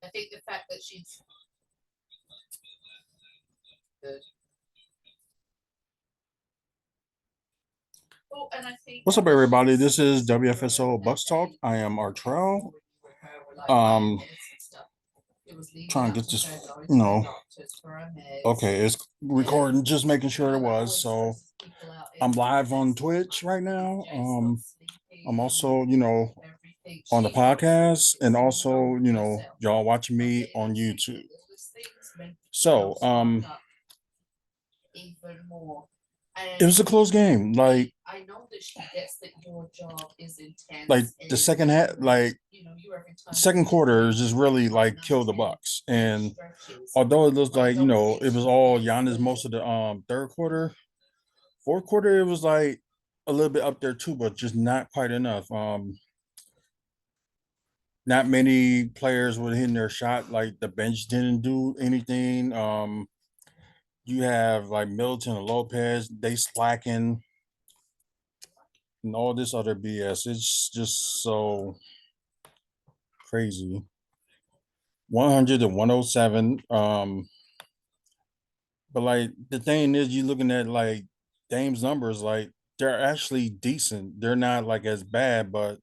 I think the fact that she's good. Oh, and I think What's up, everybody? This is WFSO Bucks Talk. I am Artrell. Um, Trying to get this, okay, it's recording, just making sure it was. So I'm live on Twitch right now. I'm also, on the podcast, and also, y'all watching me on YouTube. So, even more. it was a close game. Like, I know that she gets that your job is intense. like the second half, like you every time second quarter is just really like killed the Bucks. And although it looks like, it was all Giannis most of the third quarter, fourth quarter it was like a little bit up there too, but just not quite enough. Not many players were hitting their shot. Like the bench didn't do anything. You have like Middleton and Lopez, they slacking and all this other BS. It's just so crazy. 100 to 107. But like the thing is, you looking at like Dame's numbers, like they're actually decent. They're not like as bad, but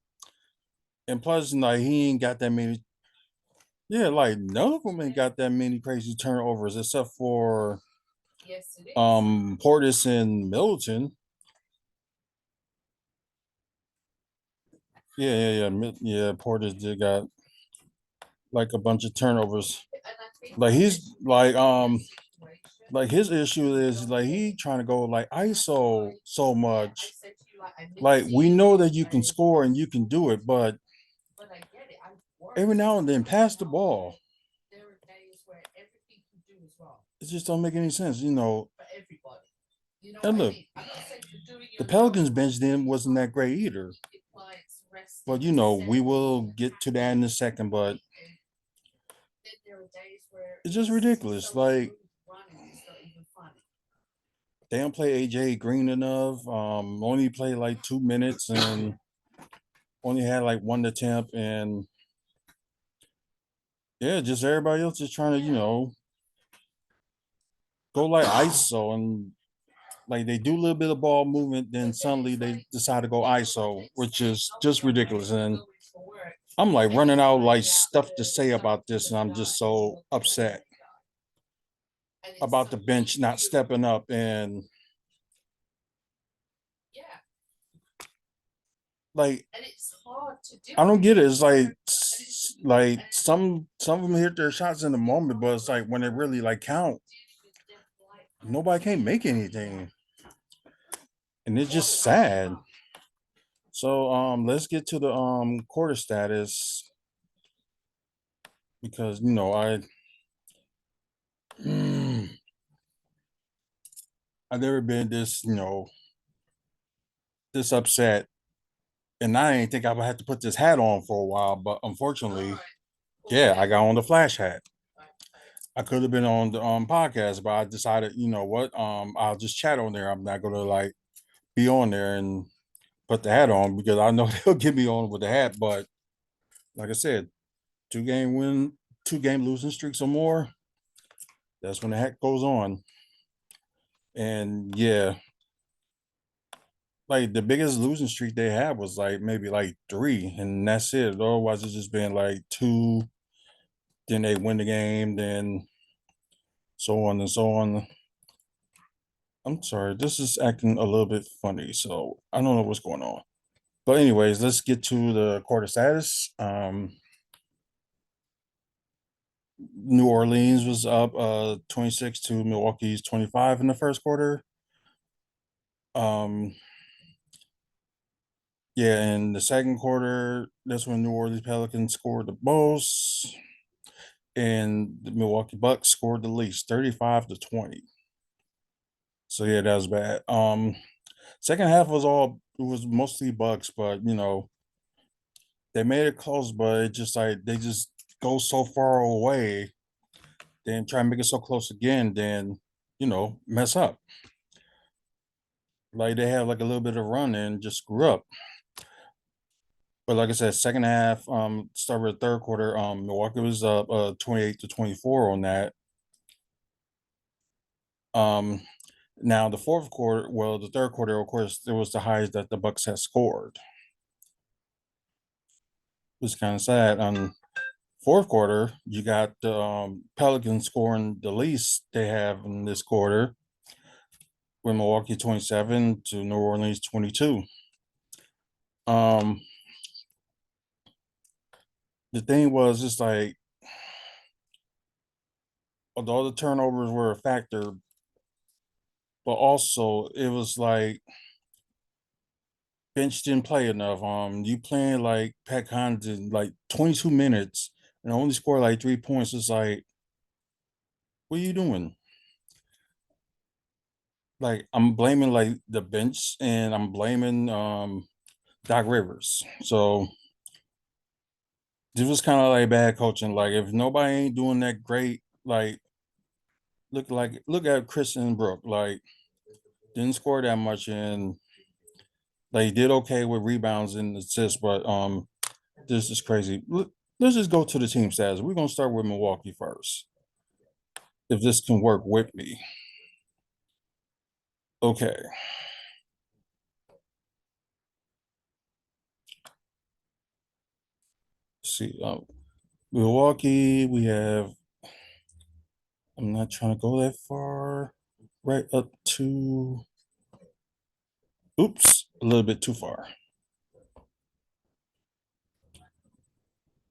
and plus, like he ain't got that many. Yeah, like none of them ain't got that many crazy turnovers except for yes, it is. Portis and Middleton. Yeah. Portis did got like a bunch of turnovers. Like he's like his issue is like he trying to go like ISO so much. Like we know that you can score and you can do it, but every now and then pass the ball. There are days where everything you do is wrong It just don't make any sense, for everybody. And look, the Pelicans bench then wasn't that great either. But we will get to that in a second. But it's just ridiculous. Like they don't play AJ Green enough. Only played like 2 minutes and only had like one attempt. And yeah, just everybody else is trying to, go like ISO, and like they do a little bit of ball movement, then suddenly they decide to go ISO, which is just ridiculous. And I'm like running out like stuff to say about this, and I'm just so upset about the bench not stepping up. And like I don't get it. It's like some of them hit their shots in the moment, but it's like when it really like count, nobody can't make anything, and it's just sad. So let's get to the quarter status, because I've never been this this upset, and I didn't think I would have to put this hat on for a while, but unfortunately, yeah, I got on the flash hat. I could have been on the podcast, but I decided, you know what, I'll just chat on there. I'm not gonna like be on there and put the hat on because I know they'll get me on with the hat. But like I said, 2 game win, 2 game losing streaks or more, that's when the hat goes on. And yeah, like the biggest losing streak they had was like maybe like 3, and that's it. Otherwise, it's just been like 2. Then they win the game, then so on and so on. I'm sorry, this is acting a little bit funny, so I don't know what's going on. But anyways, let's get to the quarter status. New Orleans was up 26 to Milwaukee's 25 in the first quarter. Um, yeah, in the second quarter, that's when New Orleans Pelicans scored the most, and the Milwaukee Bucks scored the least, 35 to 20. So yeah, that was bad. Second half was mostly Bucks, but they made it close, but it just like they just go so far away, then try and make it so close again, then mess up. Like they had like a little bit of run and just screw up. But like I said, second half, start with the third quarter, Milwaukee was up 28-24 on that. Um, Now the fourth quarter, well, the third quarter, of course, there was the highest that the Bucks had scored. It was kind of sad. Fourth quarter, you got the Pelicans scoring the least they have in this quarter, with Milwaukee 27 to New Orleans 22. Um, the thing was, it's like, although the turnovers were a factor, but also it was like bench didn't play enough. You playing like Pat Connaughton like 22 minutes and only scored like 3 points. It's like, what are you doing? Like, I'm blaming like the bench and I'm blaming Doc Rivers. So this was kind of like bad coaching. Like, if nobody ain't doing that great, look at Christian Brook. Like, didn't score that much and they did okay with rebounds and assists, but this is crazy. Let's just go to the team stats. We're gonna start with Milwaukee first. If this can work with me. Okay. Let's see. Milwaukee, we have, I'm not trying to go that far. Right up to, oops, a little bit too far.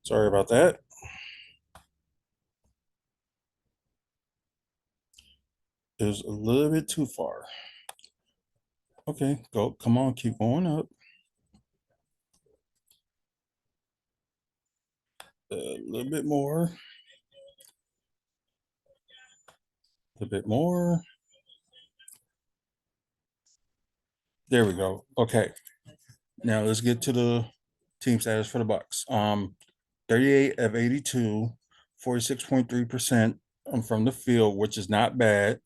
Sorry about that. It was a little bit too far. Okay, go. Come on, keep going up. A little bit more. A bit more. There we go. Okay. Now let's get to the team status for the Bucks. 38 of 82, 46.3% from the field, which is not bad.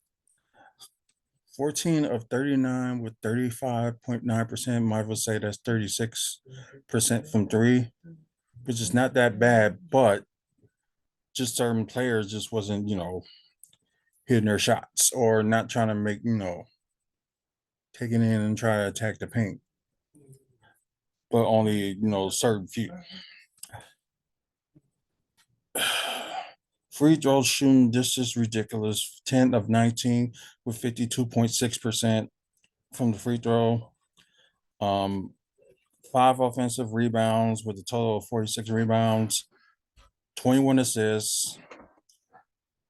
14 of 39 with 35.9%. Might as well say that's 36% from three, which is not that bad, but just certain players just wasn't, hitting their shots or not trying to make, taking in and try to attack the paint, but only, certain few. Free throws shooting, this is ridiculous. 10 of 19 with 52.6% from the free throw. Um, 5 offensive rebounds with a total of 46 rebounds, 21 assists,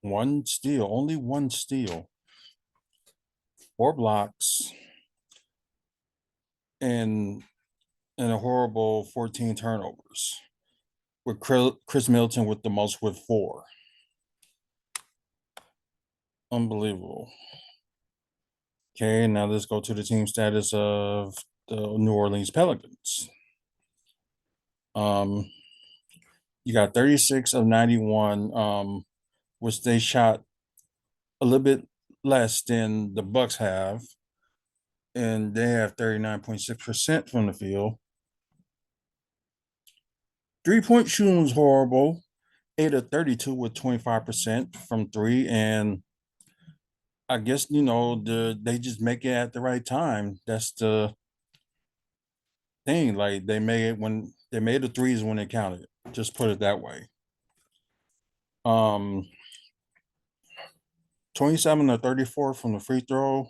one steal, only one steal, 4 blocks, and a horrible 14 turnovers. With Chris Middleton with the most with 4. Unbelievable. Okay, now let's go to the team status of the New Orleans Pelicans. Um, you got 36 of 91, which they shot a little bit less than the Bucks have, and they have 39.6% from the field. 3-point shooting was horrible. 8 of 32 with 25% from three, and I guess they just make it at the right time. That's the thing. Like, they made it when they made the threes when they counted. Just put it that way. 27 to 34 from the free throw,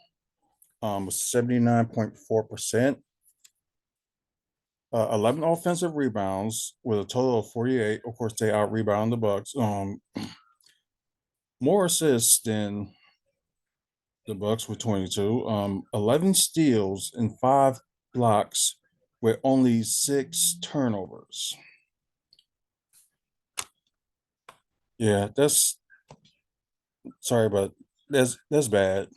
was 79.4%. 11 offensive rebounds with a total of 48. Of course, they out rebound the Bucks. More assists than the Bucks with 22. 11 steals and 5 blocks with only 6 turnovers. Yeah, that's sorry, but that's bad.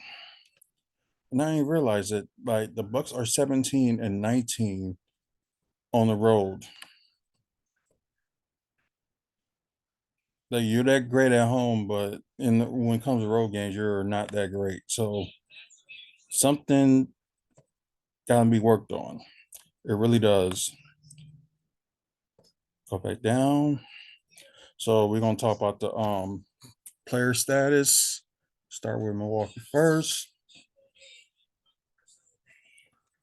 And I didn't realize it. Like, the Bucks are 17 and 19 on the road. Like, you're that great at home, but when it comes to road games, you're not that great. So something gotta be worked on. It really does. Go back down. So we're gonna talk about the player status. Start with Milwaukee first.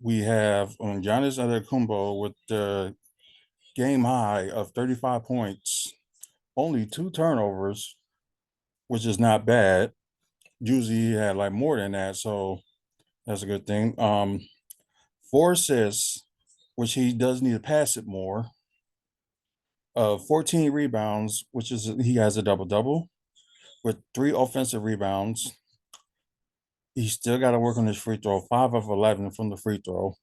We have Giannis Antetokounmpo with the game high of 35 points, only 2 turnovers, which is not bad. Usually he had like more than that, so that's a good thing. 4 assists, which he does need to pass it more. 14 rebounds, which is he has a double double with 3 offensive rebounds. He still got to work on his free throw. 5 of 11 from the free throw.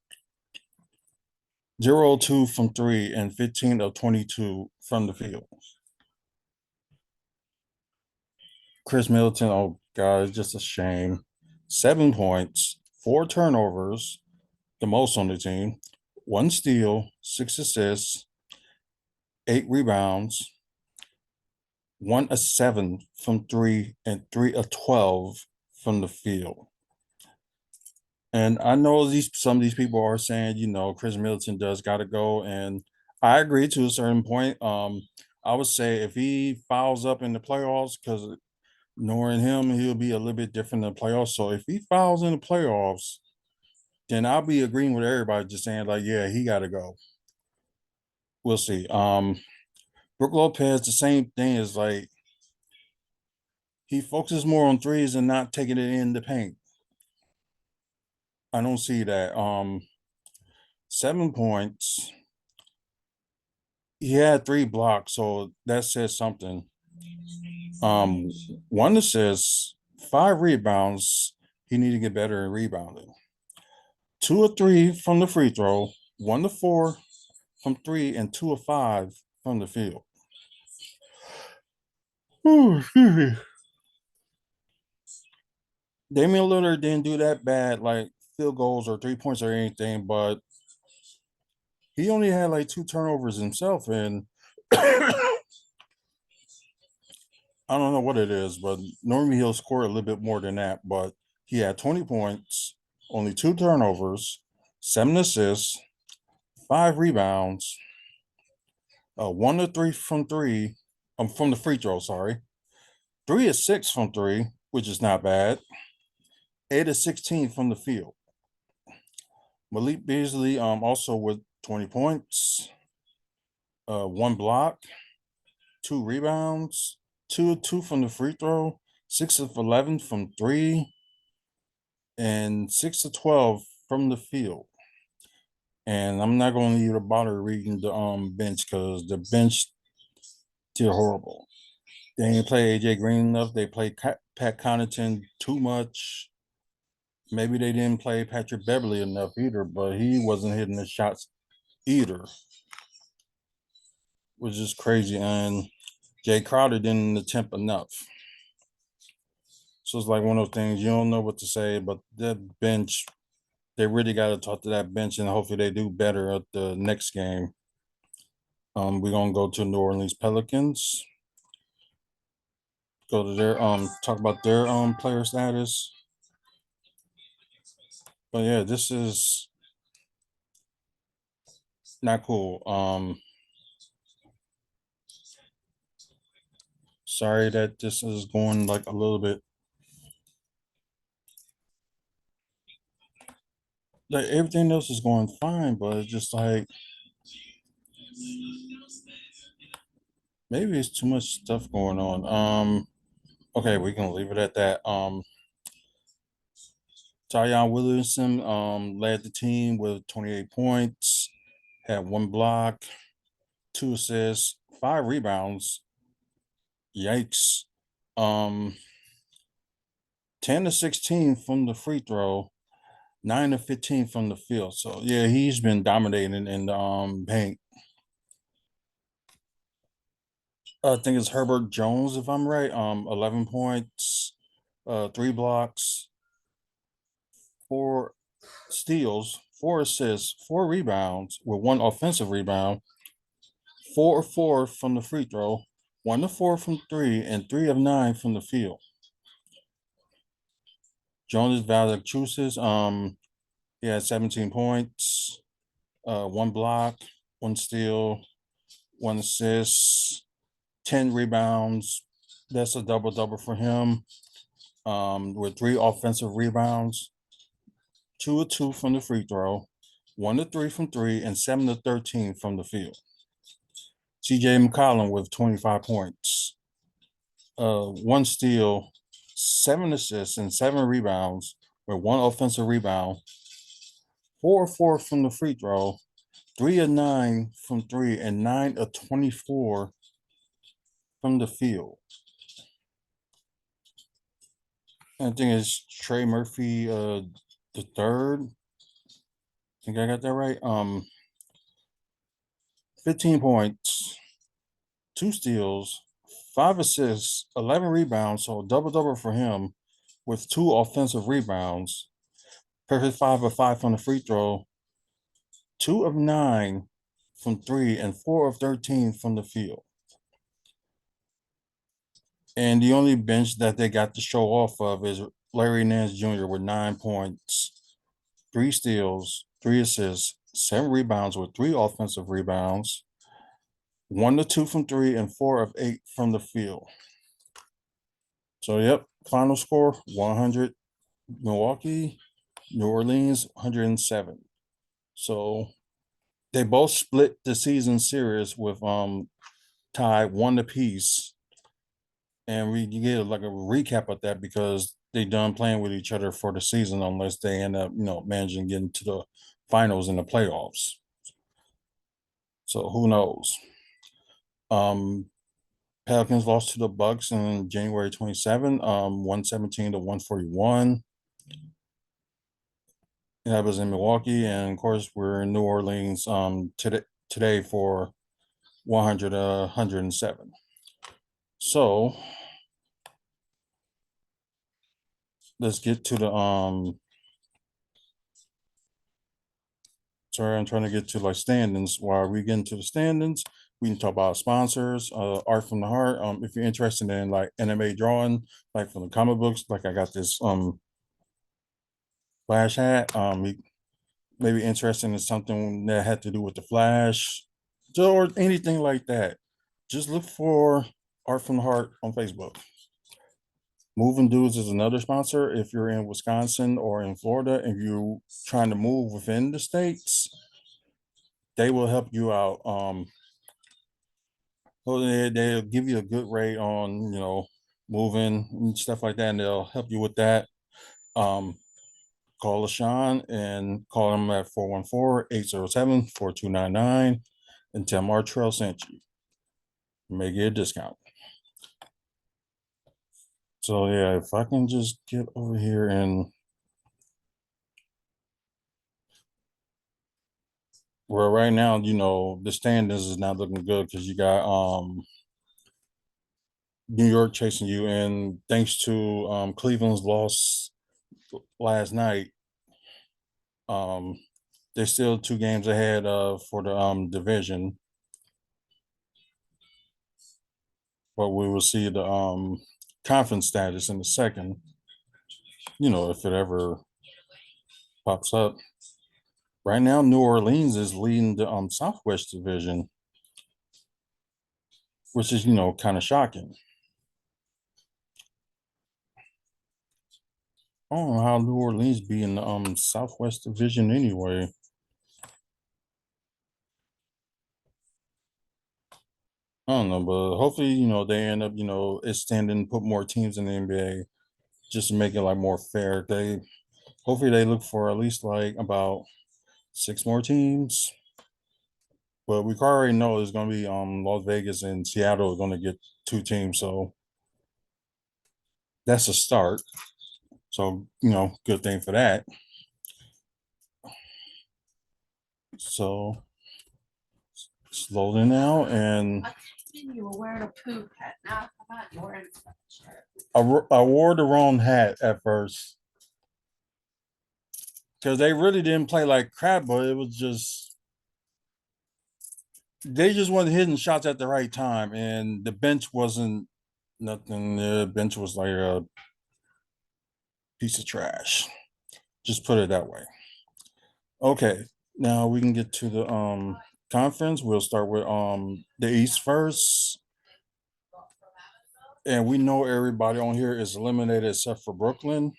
0-2 from 3 and 15 of 22 from the field. Chris Middleton, oh God, it's just a shame. 7 points, 4 turnovers, the most on the team. 1 steal, 6 assists, 8 rebounds, 1 of 7 from 3 and 3 of 12 from the field. And I know some of these people are saying, Chris Middleton does got to go, and I agree to a certain point. I would say if he fouls up in the playoffs, because knowing him, he'll be a little bit different in the playoffs. So if he fouls in the playoffs, then I'll be agreeing with everybody, just saying like, yeah, he got to go. We'll see. Brook Lopez, the same thing, is like he focuses more on threes and not taking it in the paint. I don't see that. 7 points. He had 3 blocks, so that says something. 1 assist, 5 rebounds. He need to get better in rebounding. 2 of 3 from the free throw, 1 of 4 from 3, and 2 of 5 from the field. Ooh, excuse me. Damian Lillard didn't do that bad, like field goals or 3 points or anything, but he only had like 2 turnovers himself, and I don't know what it is, but normally he'll score a little bit more than that. But he had 20 points, only 2 turnovers, 7 assists, 5 rebounds, 1 to 3 from 3, from the free throw. Sorry, 3 of 6 from 3, which is not bad. 8 of 16 from the field. Malik Beasley, also with 20 points, 1 block, 2 rebounds, 2 of 2 from the free throw, 6 of 11 from 3, and 6 of 12 from the field. And I'm not going to need to bother reading the bench, because the bench did horrible. They didn't play AJ Green enough. They played Pat Connaughton too much. Maybe they didn't play Patrick Beverly enough either, but he wasn't hitting the shots either, which is crazy. And Jay Crowder didn't attempt enough. So it's like one of those things, you don't know what to say, but that bench, they really got to talk to that bench, and hopefully they do better at the next game. We're going to go to New Orleans Pelicans. Go to their talk about their player status. But yeah, this is not cool. Sorry that this is going like a little bit, like everything else is going fine, but it's just like maybe it's too much stuff going on. Okay, we can leave it at that. Zion Williamson led the team with 28 points, had 1 block, 2 assists, 5 rebounds. Yikes. 10 to 16 from the free throw, 9 to 15 from the field. So yeah, he's been dominating in the paint. I think it's Herbert Jones, if I'm right. 11 points, 3 blocks, 4 steals, 4 assists, 4 rebounds with 1 offensive rebound, 4 of 4 from the free throw, 1 of 4 from 3, and 3 of 9 from the field. Jonas Valanciunas, he had 17 points, 1 block, 1 steal, 1 assist, 10 rebounds. That's a double for him. With 3 offensive rebounds, 2 of 2 from the free throw, 1 of 3 from 3, and 7 of 13 from the field. CJ McCollum with 25 points, 1 steal, 7 assists, and 7 rebounds, with 1 offensive rebound, 4 of 4 from the free throw, 3 of 9 from 3, and 9 of 24 from the field. I think it's Trey Murphy, the third. I think I got that right. 15 points, 2 steals, 5 assists, 11 rebounds. So double for him with 2 offensive rebounds. Perfect 5 of 5 from the free throw, 2 of 9 from 3, and 4 of 13 from the field. And the only bench that they got to show off of is Larry Nance Jr. with 9 points, 3 steals, 3 assists, 7 rebounds with 3 offensive rebounds, 1 of 2 from 3, and 4 of 8 from the field. So, yep, final score 100 Milwaukee, New Orleans 107. So they both split the season series with tied 1 apiece. And we get like a recap of that because they done playing with each other for the season unless they end up, managing getting to the finals in the playoffs. So who knows? Pelicans lost to the Bucks on January 27, 117 to 141. That was in Milwaukee, and of course we're in New Orleans today for 107. So let's get to the sorry, I'm trying to get to like standings. While we get into the standings, we can talk about sponsors, art from the heart. If you're interested in like anime drawing, like from the comic books, like I got this Flash hat. Maybe interested in something that had to do with the Flash, or anything like that. Just look for Art from the Heart on Facebook. Moving Dudes is another sponsor. If you're in Wisconsin or in Florida and you're trying to move within the states, they will help you out. So they'll give you a good rate on, moving and stuff like that, and they'll help you with that. Call LaShawn and call them at 414-807-4299 and tell them Artrell sent you. You may get a discount. So yeah, if I can just get over here and where right now, the standings is not looking good because you got New York chasing you, and thanks to Cleveland's loss last night, they're still 2 games ahead for the division. But we will see the conference status in a second, if it ever pops up. Right now, New Orleans is leading the Southwest Division, which is, kind of shocking. I don't know how New Orleans be in the Southwest Division anyway. I don't know, but hopefully, they end up, extending, put more teams in the NBA just to make it like more fair. Hopefully they look for at least like about 6 more teams. But we already know it's gonna be Las Vegas and Seattle are gonna get 2 teams, so that's a start. So, good thing for that. So it's loading now, and You were wearing a poop hat. Now I forgot you were wearing a shirt. I wore the wrong hat at first because they really didn't play like crap, but it was just they just weren't hitting shots at the right time, and the bench wasn't nothing. The bench was like a piece of trash. Just put it that way. Okay, now we can get to the conference. We'll start with the East first. And we know everybody on here is eliminated except for Brooklyn,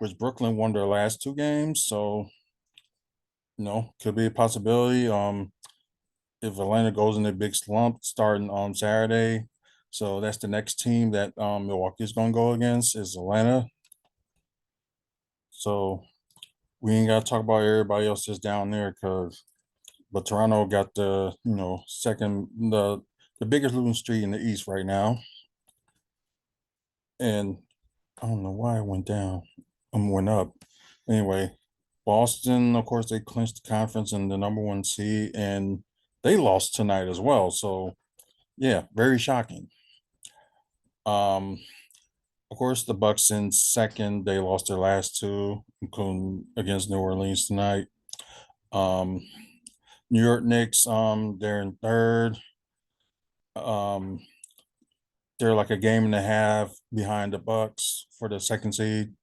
which Brooklyn won their last two games. So, could be a possibility. If Atlanta goes in a big slump starting on Saturday. So that's the next team that Milwaukee's gonna go against is Atlanta. So we ain't gotta talk about everybody else that's down there but Toronto got the second the biggest losing streak in the East right now. And I don't know why it went down. Went up. Anyway, Boston, of course, they clinched the conference and the number one seed, and they lost tonight as well. So yeah, very shocking. Um, of course, the Bucks in second. They lost their last two, including against New Orleans tonight. Um, New York Knicks, they're in third. Um, they're like a game and a half behind the Bucks for the second seed.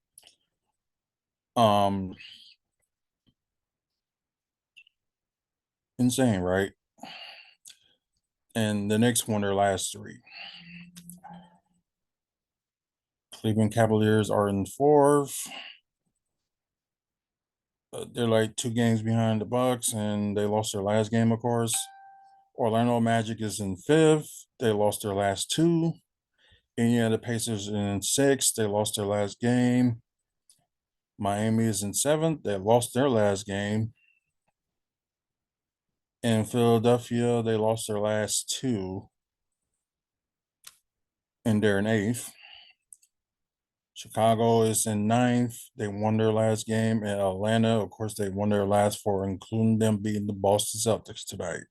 Um, insane, right? And the Knicks won their last three. Cleveland Cavaliers are in fourth. They're like two games behind the Bucks, and they lost their last game, of course. Orlando Magic is in fifth. They lost their last two. Indiana Pacers in sixth. They lost their last game. Miami is in seventh. They lost their last game. In Philadelphia, they lost their last two, and they're in eighth. Chicago is in ninth. They won their last game. And Atlanta, of course, they won their last four, including them beating the Boston Celtics tonight,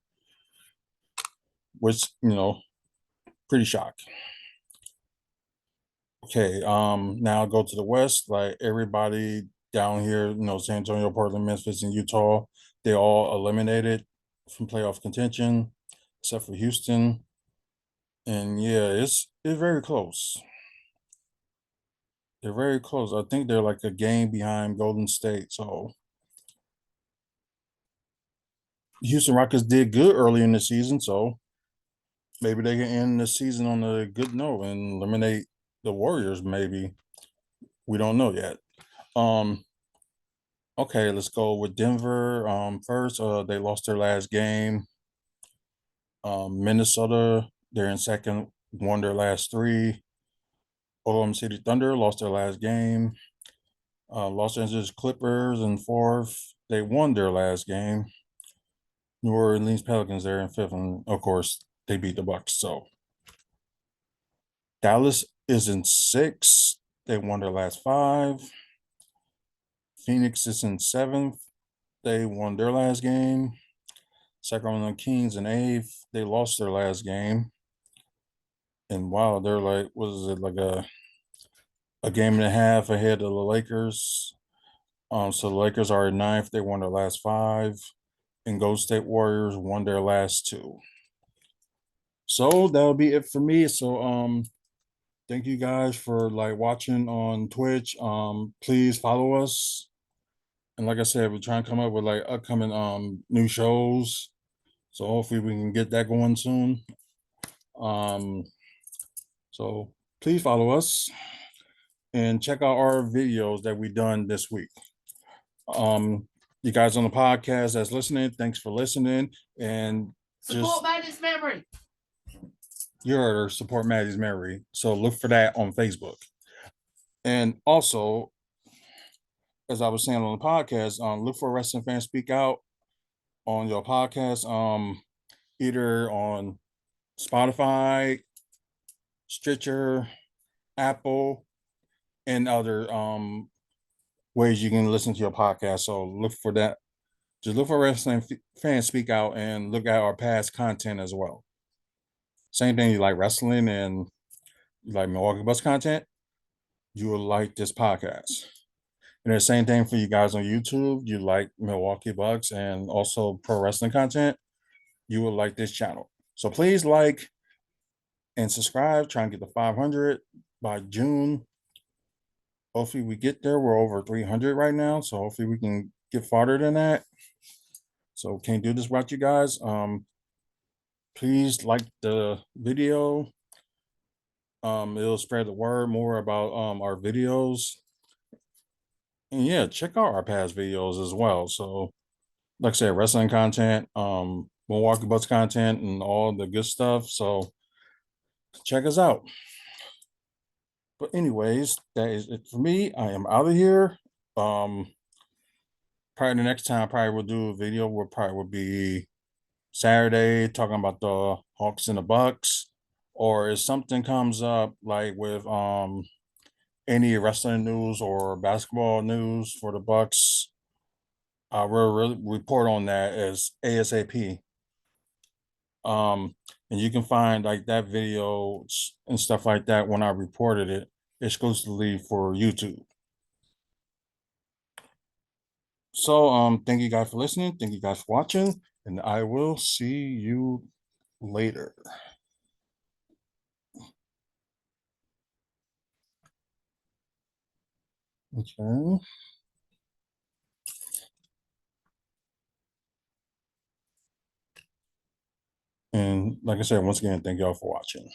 which, pretty shocking. Okay, now go to the West. Like everybody down here, San Antonio, Portland, Memphis, and Utah, they all eliminated from playoff contention, except for Houston. And yeah, it's very close. They're very close. I think they're like a game behind Golden State. So Houston Rockets did good early in the season, so maybe they can end the season on a good note and eliminate the Warriors. Maybe we don't know yet. Um, okay, let's go with Denver. First, they lost their last game. Minnesota, they're in second, won their last three. Oklahoma City Thunder lost their last game. Los Angeles Clippers in fourth, they won their last game. New Orleans Pelicans, they're in fifth, and of course, they beat the Bucks. So Dallas is in sixth. They won their last five. Phoenix is in seventh. They won their last game. Sacramento Kings in eighth. They lost their last game. And wow, they're like, what is it, like a game and a half ahead of the Lakers. So the Lakers are in ninth. They won their last five. And Golden State Warriors won their last two. So that'll be it for me. So thank you guys for like watching on Twitch. Please follow us. And like I said, we're trying to come up with like upcoming new shows. So hopefully we can get that going soon. Um so please follow us and check out our videos that we done this week. You guys on the podcast that's listening, thanks for listening. And support Maddie's memory. You heard her, support Maddie's memory. So look for that on Facebook. And also, as I was saying on the podcast, look for Wrestling Fans Speak Out on your podcast, either on Spotify, Stitcher, Apple, and other ways you can listen to your podcast. So look for that. Just look for Wrestling Fans Speak Out and look at our past content as well. Same thing, you like wrestling and you like Milwaukee Bucks content, you will like this podcast. And the same thing for you guys on YouTube. You like Milwaukee Bucks and also pro wrestling content, you will like this channel. So please like and subscribe. Try and get to 500 by June. Hopefully we get there. We're over 300 right now. So hopefully we can get farther than that. So can't do this without you guys. Please like the video. It'll spread the word more about our videos. And yeah, check out our past videos as well. So like I said, wrestling content, Milwaukee Bucks content, and all the good stuff. So check us out. But anyways, that is it for me. I am out of here. Um, Probably the next time I probably will do a video will probably will be Saturday talking about the Hawks and the Bucks. Or if something comes up like with any wrestling news or basketball news for the Bucks, I will report on that as ASAP. Um, and you can find like that video and stuff like that when I reported it exclusively for YouTube. So thank you guys for listening. Thank you guys for watching, and I will see you later. Okay. And like I said, once again, thank y'all for watching.